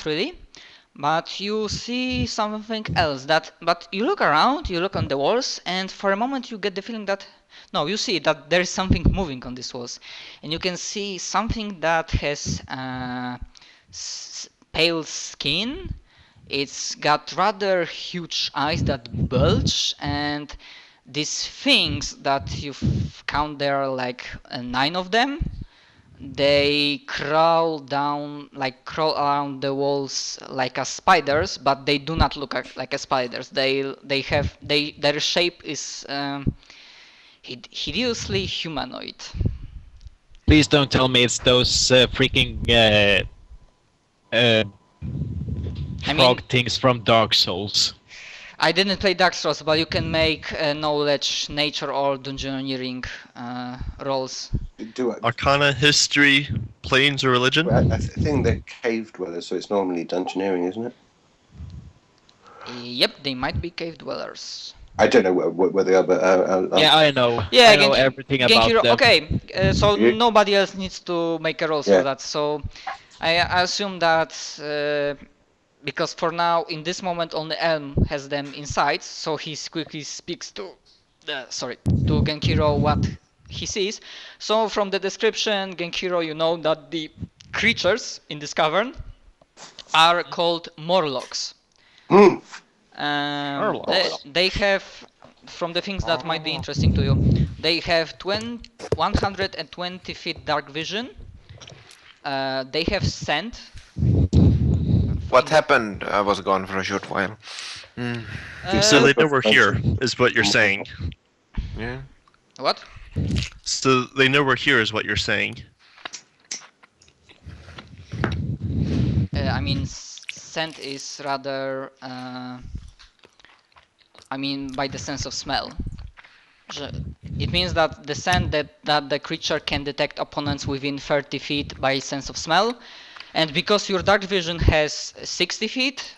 not really. But you see something else. But you look around, you look on the walls, and for a moment you get the feeling that no, you see that there is something moving on these walls, and you can see something that has pale skin. It's got rather huge eyes that bulge, and these things that you count there are like 9 of them. They crawl around the walls like as spiders, but they do not look like as spiders. Their shape is hideously humanoid. Please don't tell me it's those freaking frog things from Dark Souls. I didn't play Dark Souls, but you can make knowledge, nature, or dungeoneering rolls. Arcana, history, planes, or religion? Well, I think they're cave dwellers, so it's normally dungeoneering, isn't it? Yep, they might be cave dwellers. I don't know where they are, but... yeah, I know. Yeah, I know everything about them. Okay, so nobody else needs to make a roll for that. So I assume that... because for now, in this moment, only Elm has them inside, so he quickly speaks to Genkiro what he sees. So from the description, Genkiro, you know that the creatures in this cavern are called Morlocks. They have, from the things that might be interesting to you, they have 120 feet dark vision. They have scent. What happened? I was gone for a short while. So they know we're here, is what you're saying. Yeah. What? So they know we're here, is what you're saying. I mean, scent is rather... by the sense of smell. It means that the scent that the creature can detect opponents within 30 feet by sense of smell. And because your dark vision has 60 feet,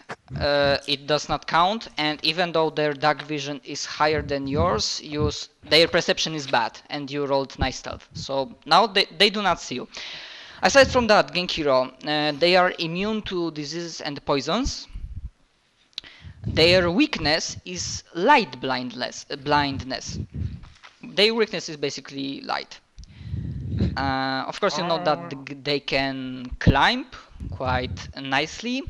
it does not count. And even though their dark vision is higher than yours, their perception is bad, and you rolled nice stealth. So now they do not see you. Aside from that, Genkiro, they are immune to diseases and poisons. Their weakness is light blindness. Their weakness is basically light. Of course, you know that they can climb quite nicely.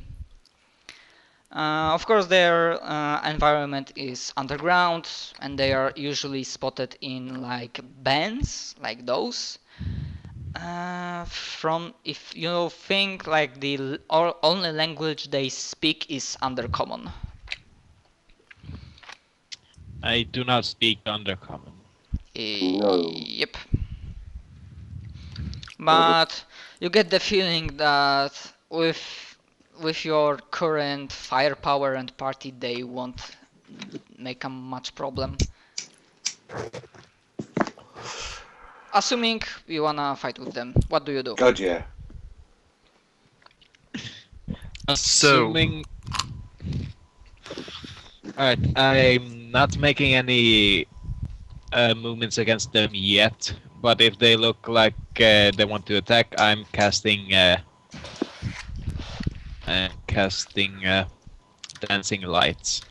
Of course, their environment is underground, and they are usually spotted in like bands like those. If you think like the only language they speak is Undercommon. I do not speak Undercommon. No. Yep. But you get the feeling that with your current firepower and party, they won't make a much problem. Assuming you wanna fight with them, what do you do? God, yeah. Assuming... Alright, I'm not making any movements against them yet, but if they look like they want to attack, I'm casting Dancing Lights.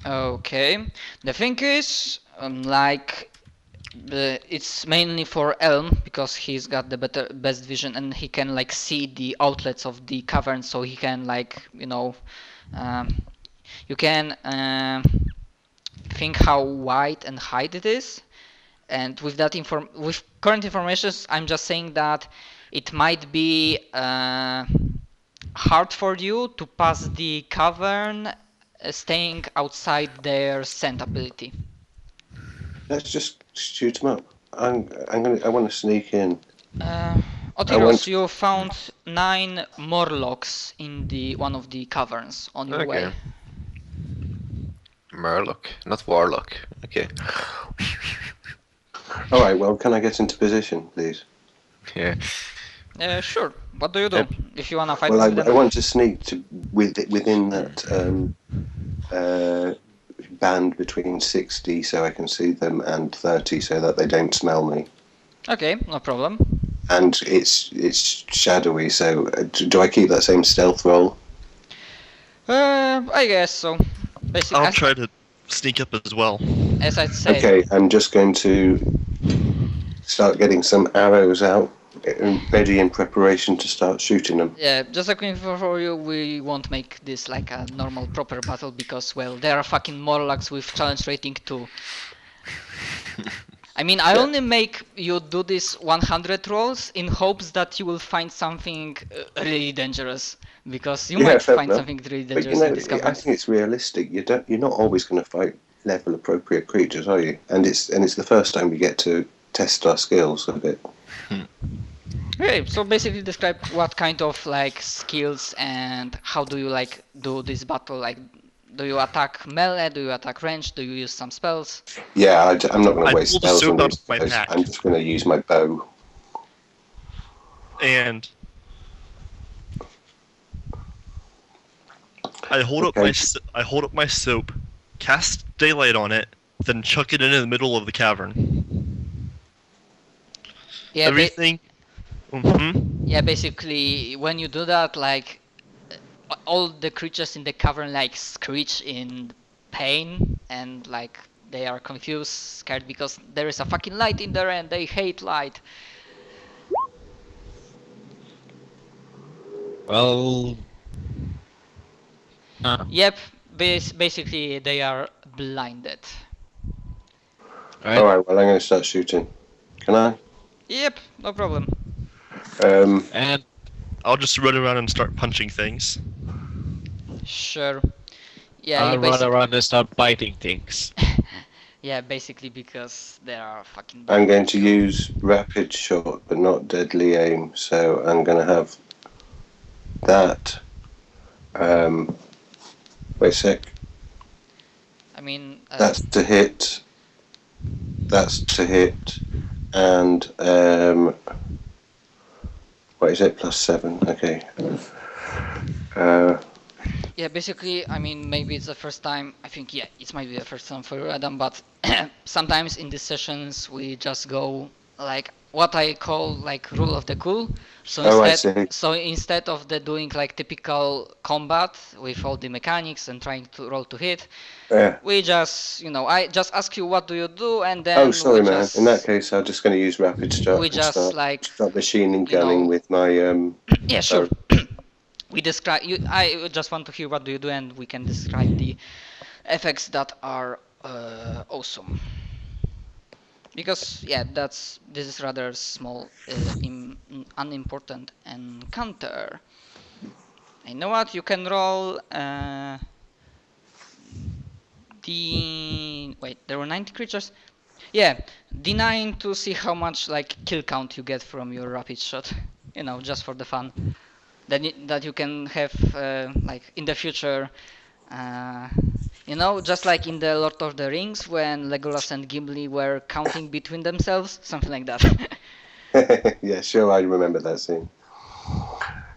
Okay. The thing is, it's mainly for Elm because he's got the best vision and he can like see the outlets of the cavern, so he can you can think how wide and high it is. And with that with current information, I'm just saying that it might be hard for you to pass the cavern, staying outside their scent ability. Let's just shoot them up. I want to sneak in. Otiros, you found 9 Morlocks in one of the caverns on your way. Murloc, not Warlock. Okay. All right. Well, can I get into position, please? Yeah. Sure. What do you do if you wanna fight? Well, with them? I want to sneak within that band between 60, so I can see them, and 30, so that they don't smell me. Okay, no problem. and it's shadowy. So do I keep that same stealth roll? I guess so. Basically, I'll try to sneak up as well. as I said. Okay, I'm just going to start getting some arrows out, ready in preparation to start shooting them. Yeah, just like for you, we won't make this like a normal proper battle because, well, there are fucking Morlocks with challenge rating 2. I mean, I Yeah. only make you do this 100 rolls in hopes that you will find something really dangerous. Because you Yeah, might fair find enough. something really But dangerous in this I campaign. think it's realistic. You're not always going to fight level appropriate creatures, are you? And it's the first time we get to test our skills a bit. Okay, so basically describe what kind of like skills and how do you like do this battle, like do you attack melee, do you attack range, do you use some spells? Yeah, I'm not going I to waste pulled a spells soap on out these of my guys. pack. I'm just going to use my bow. And I hold up my soap, cast daylight on it, then chuck it into the middle of the cavern. Yeah, Everything. yeah, basically when you do that, like all the creatures in the cavern like screech in pain and like they are confused, scared because there is a fucking light in there and they hate light. Well. Yep, basically they are blinded. Right. Alright, well, I'm going to start shooting. Can I? Yep, no problem. And I'll just run around and start punching things. Sure. Yeah, I'll you run basic- around and start biting things. yeah, basically because they are fucking. I'm going to use rapid shot, but not deadly aim. So I'm going to have that. Wait a sec. I mean, That's to hit. That's to hit. And what is it? +7. Okay. yeah, basically, I mean, maybe it's the first time. I think yeah, it might be the first time for you, Adam. But sometimes in these sessions we just go like what I call like rule of the cool. So Oh, I instead, see. so instead of the doing like typical combat with all the mechanics and trying to roll to hit, Yeah. we just I just ask you what do you do and then Oh, sorry, we man. just In that case, I'm just going to use rapid shot. we and just like start machining you know- gunning with my yeah sure. We describe you. I just want to hear what do you do and we can describe the effects that are awesome. Because yeah, this is rather small, unimportant encounter. You know what? You can roll there were 90 creatures. Yeah, D9 to see how much like kill count you get from your rapid shot. You know, just for the fun. That you can have like in the future. Just like in the Lord of the Rings when Legolas and Gimli were counting between themselves, something like that. yeah, sure, I remember that scene.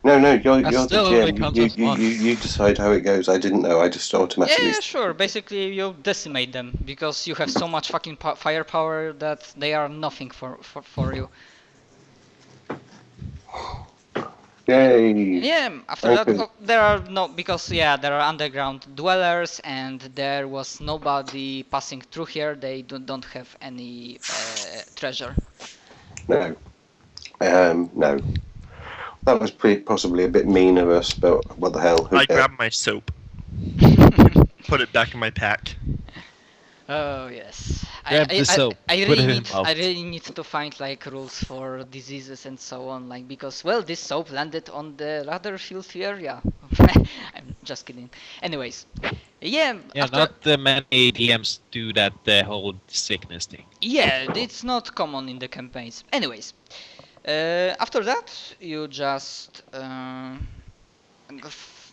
No, you're the still only GM. counts as one. You decide how it goes. I didn't know. I just automatically. Yeah, sure. Basically, you decimate them because you have so much fucking firepower that they are nothing for you. Yay! Yeah. After Okay. that, there are there are underground dwellers and there was nobody passing through here. They don't have any treasure. No. No. That was possibly a bit mean of us, but what the hell? Who I cares? grab my soap, put it back in my pack. Oh yes. Grab the soap, I put really it in need. mouth. I really need to find like rules for diseases and so on, like because well, this soap landed on the rather filthy area. I'm just kidding. Anyways, yeah. Yeah, after, not many DMs do that whole sickness thing. Yeah, it's not common in the campaigns. Anyways, after that, you just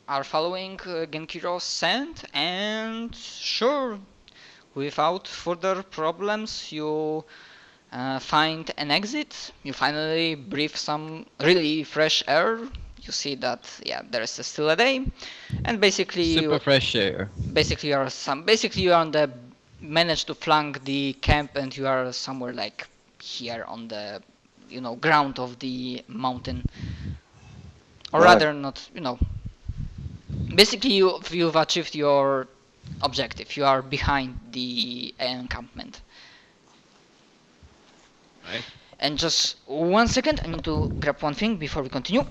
are following Genkiro's scent, and sure. Without further problems, you find an exit. You finally breathe some really fresh air. You see that there is still a day, and basically Super fresh air. Basically, you are on the manage to flank the camp, and you are somewhere like here on the ground of the mountain, or Right. rather not, basically you've achieved your objective. You are behind the encampment. Right. And just 1 second, I need to grab one thing before we continue.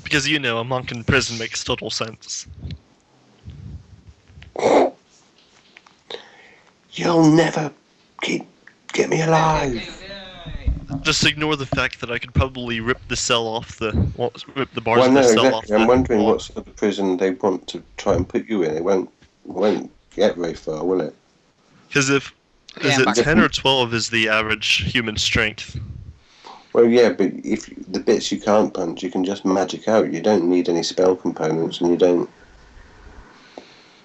Because a monk in prison makes total sense. You'll never get me alive. Just ignore the fact that I could probably rip the bars Well, of no, the cell off. exactly. I'm wondering wall. what sort of prison they want to try and put you in. It won't get very far, will it? Because is I'm it back. 10 or 12 is the average human strength? Well, yeah, but if the bits you can't punch, you can just magic out. You don't need any spell components, and you don't.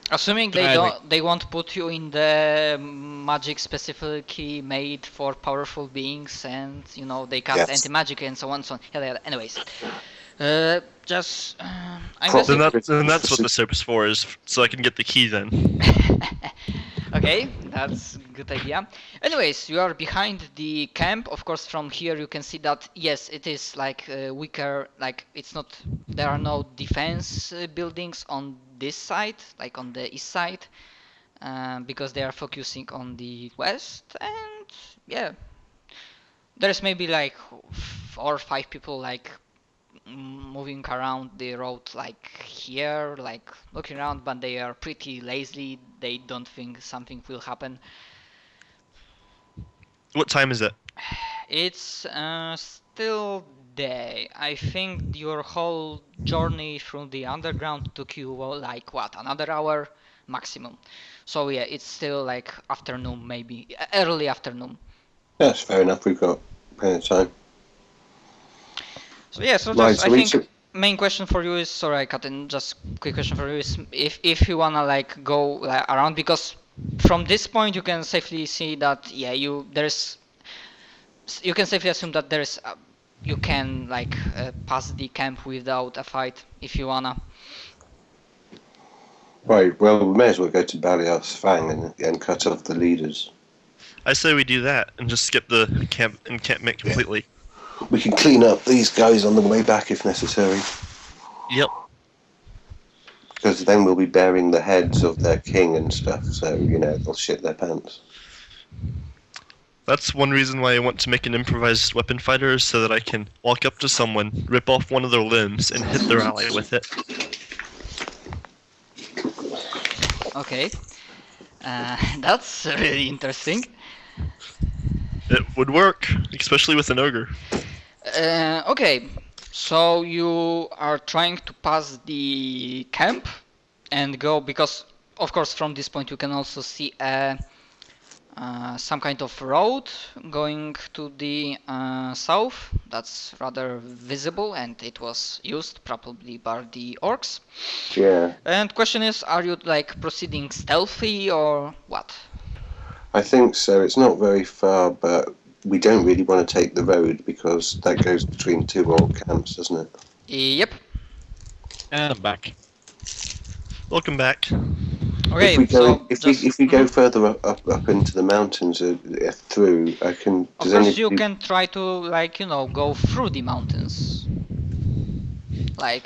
Assuming they won't put you in the magic specifically made for powerful beings, and they cast Yes. anti-magic and so on. Yeah. Anyways, I'm Probably. guessing. Then that's what the soap is for, is so I can get the key then. Okay, that's a good idea. Anyways, you are behind the camp. Of course, from here you can see that yes, it is like weaker. Like it's not. There are no defense buildings on this side, like on the east side, because they are focusing on the west. And yeah, there's maybe like 4 or 5 people like moving around the road like here, like looking around, but they are pretty lazy. They don't think something will happen. What time is it? It's still day. I think your whole journey through the underground took you like what, another hour maximum. So yeah, it's still like afternoon, maybe early afternoon. That's fair enough. We've got plenty of time. So yeah, so Right, just so I we think should- main question for you is, sorry I cut in, just quick question for you is if you wanna like go like, around, because from this point you can safely see that yeah you can safely assume that there's you can like pass the camp without a fight if you wanna. Right. Well, we may as well go to Baliar's Fang and cut off the leaders. I say we do that and just skip the encampment completely. We can clean up these guys on the way back if necessary, Yep. because then we'll be bearing the heads of their king and stuff. So they'll shit their pants. That's one reason why I want to make an improvised weapon fighter, so that I can walk up to someone, rip off one of their limbs, and hit their ally with it. Okay, that's really interesting. It would work, especially with an ogre. Okay, so you are trying to pass the camp and go, because of course from this point you can also see some kind of road going to the south that's rather visible, and it was used probably by the orcs. Yeah. And question is, are you like proceeding stealthy or what? I think so. It's not very far, but we don't really want to take the road because that goes between 2 old camps, doesn't it? Yep. And I'm back. Welcome back. Okay, if we go, so if we go further up into the mountains through, I can. of Does course you anybody- can try to like go through the mountains, like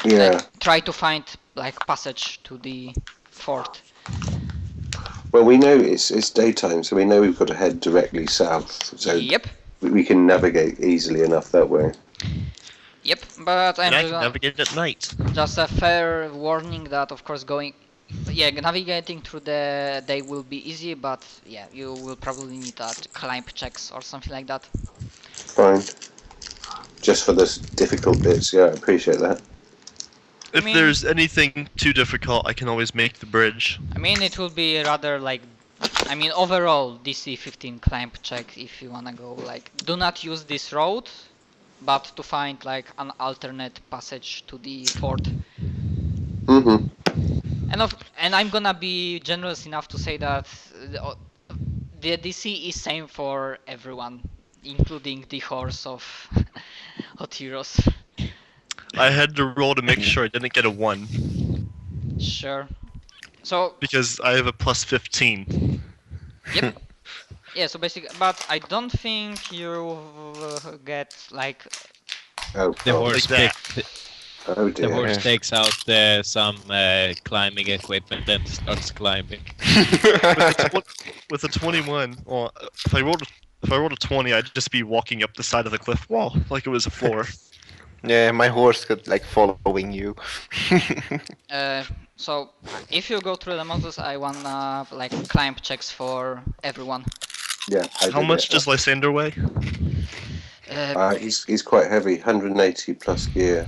Yeah. like, try to find like passage to the fort. Well, we know it's daytime, so we know we've got to head directly south. So Yep, we can navigate easily enough that way. yep. But And I can I'm navigate at night. just a fair warning that of course navigating through the day will be easy, but yeah, you will probably need climb checks or something like that. Fine. Just for the difficult bits, yeah, I appreciate that. If mean- there's anything too difficult, I can always make the bridge. I mean, it will be rather like, overall DC 15 climb check if you wanna go. Like, do not use this road, but to find like an alternate passage to the fort. Mm-hmm. And I'm gonna be generous enough to say that the DC is same for everyone, including the horse of Hot Heroes. I had to roll to make sure I didn't get a 1 Sure. So because I have a plus 15. yep. Yeah. So basically, but I don't think you get like. Oh, The oh, horse Like that. oh the dear. horse takes out some climbing equipment and starts climbing. With a 21, well, if I rolled a 20, I'd just be walking up the side of the cliff wall like it was a floor. Yeah, my horse could like following you. So if you go through the mountains, I wanna like climb checks for everyone. Yeah. I How did much it. does Lysander weigh? He's quite heavy, 180 plus gear.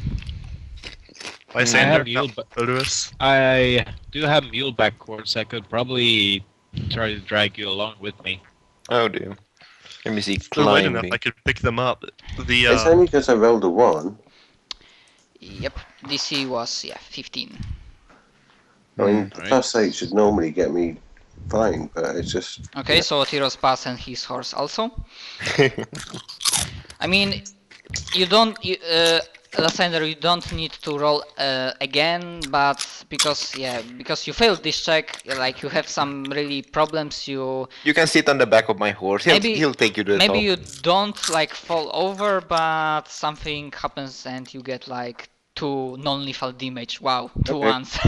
Lysander, mule ba- Odorous. I do have muleback cords. I could probably try to drag you along with me. Oh dear. Let me see. They're light enough. Climbing. I could pick them up. The It's only because I rolled a 1. Yep. DC was 15. I mean, Right. plus 8 should normally get me fine, but it's just... Okay, so Tiro's pass and his horse also. I mean, you don't, Lysander, you don't need to roll again, but because you failed this check, like you have some really problems. You can sit on the back of my horse. He'll take you to the maybe top. you don't like fall over, but something happens and you get like 2 non-lethal damage. Wow, 2 Okay. ones.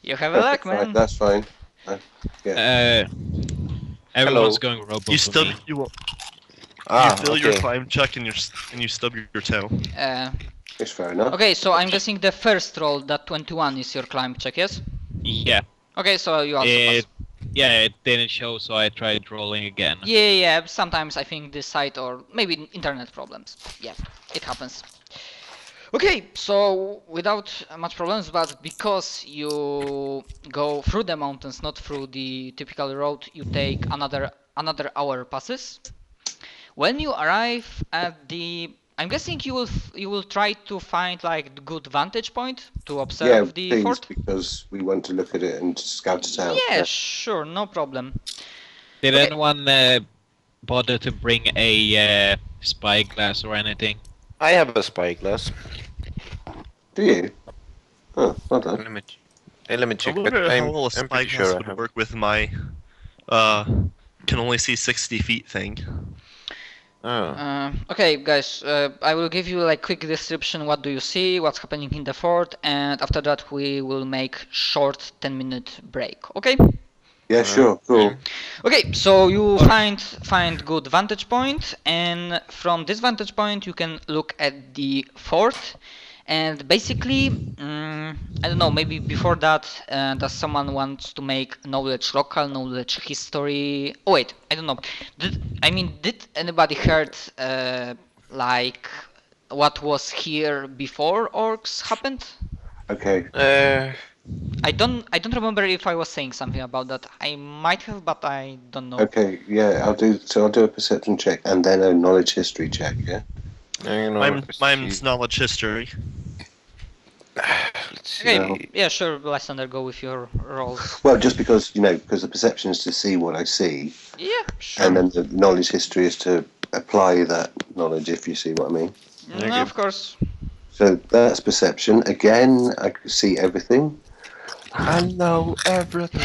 You have a luck, Fine, man. that's fine. Everyone's going robo you for stub me. you Ah, fail your okay. climb check and you stub your toe. It's fair enough. Okay, so I'm guessing the first roll, that 21 is your climb check, yes? Yeah, Okay, so you also pass. it didn't show, so I tried rolling again. Yeah, sometimes I think this site or maybe internet problems. Yeah, it happens. Okay, so without much problems, but because you go through the mountains, not through the typical road, you take another hour passes. When you arrive at the, I'm guessing you will try to find like the good vantage point to observe the please, fort. because we want to look at it and scout it out. Yeah, sure, no problem. Did Okay. anyone bother to bring a spyglass or anything? I have a spyglass. Do you? Oh, well done. Let me I check. But wonder how I'm well a pretty spyglass sure I would have. work with my can only see 60 feet thing. Oh. Okay, guys, I will give you like quick description. What do you see? What's happening in the fort? And after that, we will make short 10-minute break. Okay? Yeah, sure, cool. Okay, so you find good vantage point, and from this vantage point, you can look at the fort. And basically, I don't know, maybe before that, does someone wants to make knowledge local, knowledge history? Oh wait, I don't know. Did anybody heard like what was here before orcs happened? Okay. I don't remember if I was saying something about that. I might have, but I don't know. Okay, yeah, I'll do a perception check and then a knowledge history check, yeah? Mine's knowledge history. Let's see. Okay, No. yeah, sure, Lysander, go with your roll. Well, just because, because the perception is to see what I see, Yeah, sure. and then the knowledge history is to apply that knowledge, if you see what I mean. No, of course. So that's perception. Again, I can see everything. I know everything.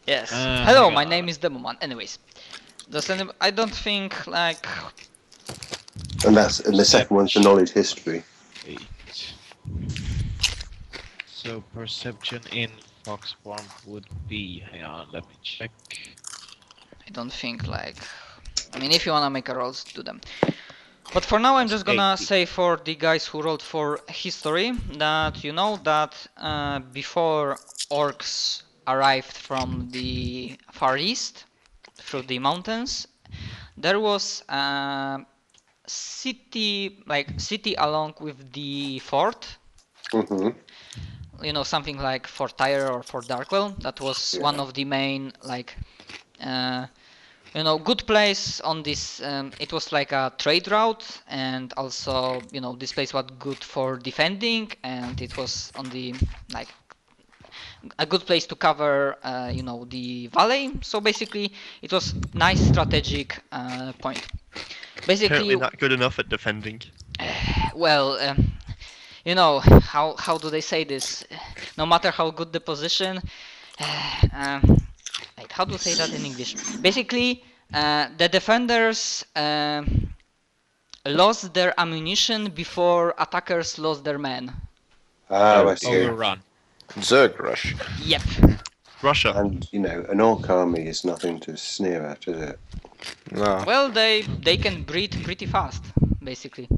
Yes. Oh Hello, my my God. name is Bulmahn. Anyways, I don't think like. And the second one's the knowledge history. 8. So perception in fox form would be. Hang on, let me check. I don't think like. I mean, if you wanna make a rolls, do them. But for now, I'm just gonna 80. say for the guys who rolled for history that you know that before orcs arrived from the far east through the mountains, there was a city along with the fort. Hmm. You know, something like Fort Tyre or Fort Darkwell. That was Yeah. one of the main good place on this. It was like a trade route, and also this place was good for defending, and it was on the like a good place to cover the valley. So basically, it was nice strategic point. Basically, Apparently not good enough at defending. Well, how do they say this? No matter how good the position, wait, how to say that in English? Basically, the defenders lost their ammunition before attackers lost their men. I see. Overrun. Zerg rush. Yep. Russia. And, an orc army is nothing to sneer at, is it? No. Well, they can breed pretty fast, basically.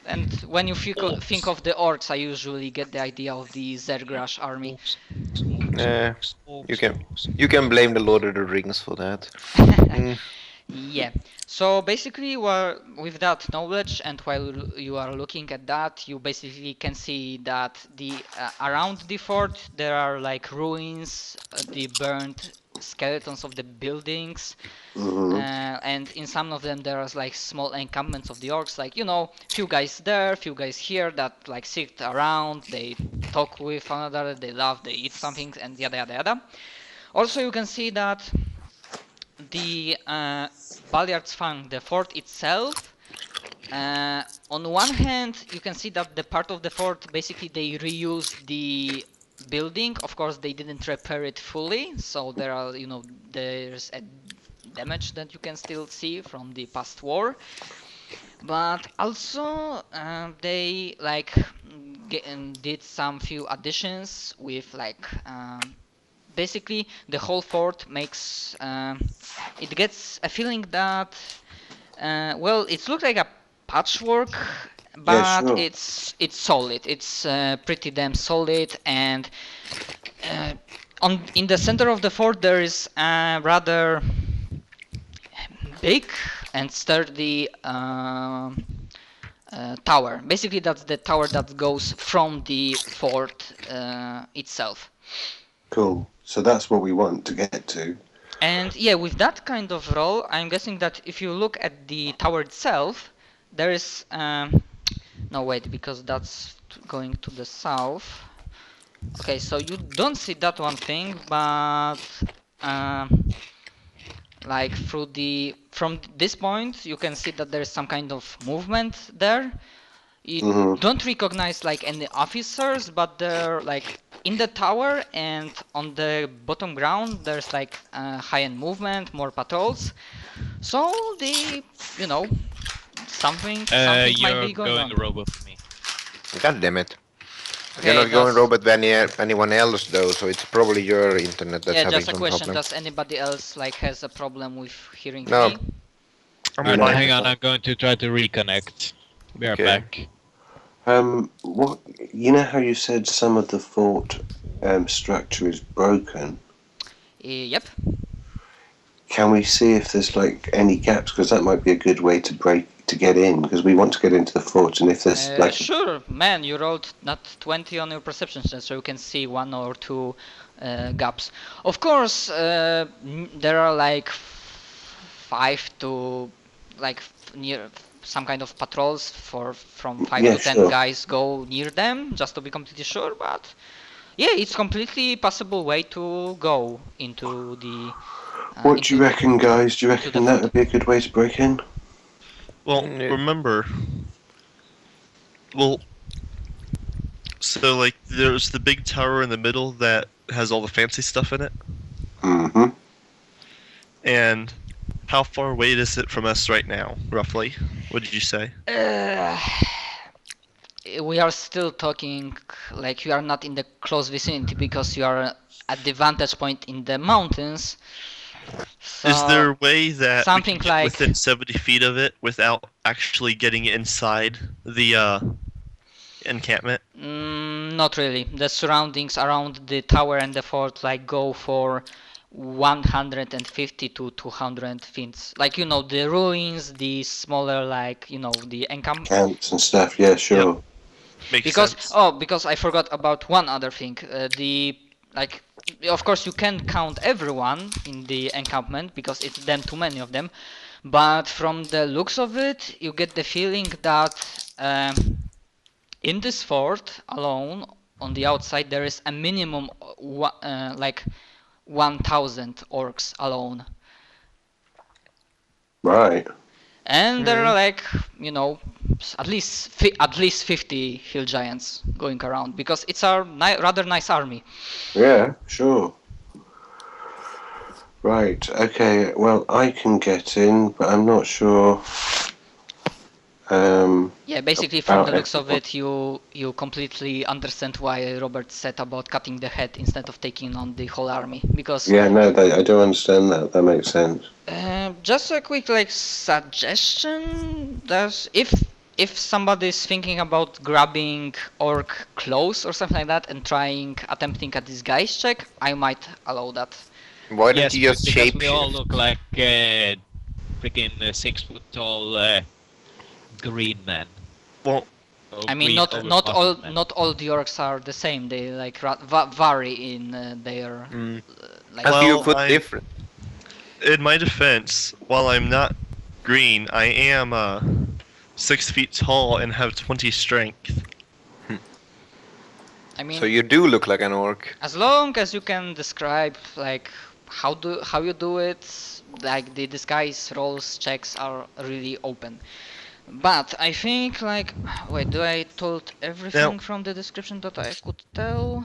And when you think of the orcs, I usually get the idea of the Zergrash army. Yeah, you can blame the Lord of the Rings for that. Yeah. So basically, with that knowledge, and while you are looking at that, you basically can see that the around the fort there are like ruins, the burned skeletons of the buildings, and in some of them there are like small encampments of the orcs, like few guys there, few guys here that like sit around, they talk with one another, they laugh, they eat something, and yada yada yada. Also, you can see that the Balliard's Fang, the fort itself, on one hand you can see that the part of the fort basically they reused the building. Of course they didn't repair it fully, so there are there's a damage that you can still see from the past war, but also they like did some few additions with like basically the whole fort makes it gets a feeling that well, it looks like a patchwork, but Yeah, sure. it's solid. It's pretty damn solid, and in the center of the fort there is a rather big and sturdy tower. Basically, that's the tower that goes from the fort itself. Cool. So that's what we want to get to. And yeah, with that kind of role, I'm guessing that if you look at the tower itself, there is no, wait, because that's going to the south. Okay, so you don't see that one thing, but like from this point you can see that there is some kind of movement there. You don't recognize like any officers, but they're like in the tower, and on the bottom ground there's like high-end movement, more patrols. So something might You're be going on. robot for me. God damn it. Okay, You're not going robot with anyone else though, so it's probably your internet that's yeah, having just a some question. problem. Does anybody else like has a problem with hearing No. me? I'm No. fine. Hang on, I'm going to try to reconnect. Be right Okay. back. What how you said some of the fort structure is broken? Yep. Can we see if there's like any gaps? Because that might be a good way to get in. Because we want to get into the fort, and if there's like Sure, man, you rolled not 20 on your perception check, so you can see one or two gaps. Of course, there are like 5 to like near some kind of patrols from 5 Yeah, to 10 sure. guys go near them, just to be completely sure. But yeah, it's completely possible way to go into the. what do you reckon, guys? Do you into the reckon that fort. would be a good way to break in? Well, Yeah. remember. Well, so like there's the big tower in the middle that has all the fancy stuff in it. Mm-hmm. And how far away is it from us right now, roughly? What did you say? We are still talking like you are not in the close vicinity because you are at the vantage point in the mountains. So Is there a way that something we can get like- within 70 feet of it without actually getting inside the encampment? Not really. The surroundings around the tower and the fort like go for 150 to 200 feet. Like the ruins, the smaller like the encampment. Camps and stuff. Yeah, sure. Yep. Makes Because sense. because I forgot about one other thing. Of course you can't count everyone in the encampment because it's then too many of them, but from the looks of it you get the feeling that in this fort alone on the outside there is a minimum like 1,000 orcs alone. Right. And there are like, at least 50 hill giants going around, because it's a rather nice army. Yeah, sure. Right, okay, well, I can get in, but I'm not sure. Yeah, basically from the about looks of everyone. it, you completely understand why Robert said about cutting the head instead of taking on the whole army, because Yeah, no, I do understand that. That makes sense. just a quick suggestion, that if somebody is thinking about grabbing orc clothes or something like that and attempting a disguise check, I might allow that. Why don't Yes, you just because we all shapeshift? look like freaking 6 foot tall green men. Well, Or I mean, green not over-muscled men. all the orcs are the same. They vary in their like. A Well, few foot I- different. in my defense, while I'm not green, I am 6 feet tall and have 20 strength. I mean, So you do look like an orc. as long as you can describe like how you do it, like the disguise rolls checks are really open. But I think wait, do I told everything from the description that I could tell?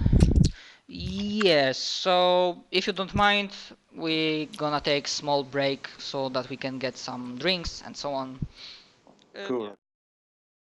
Yes, so if you don't mind, we gonna take small break so that we can get some drinks and so on. Cool.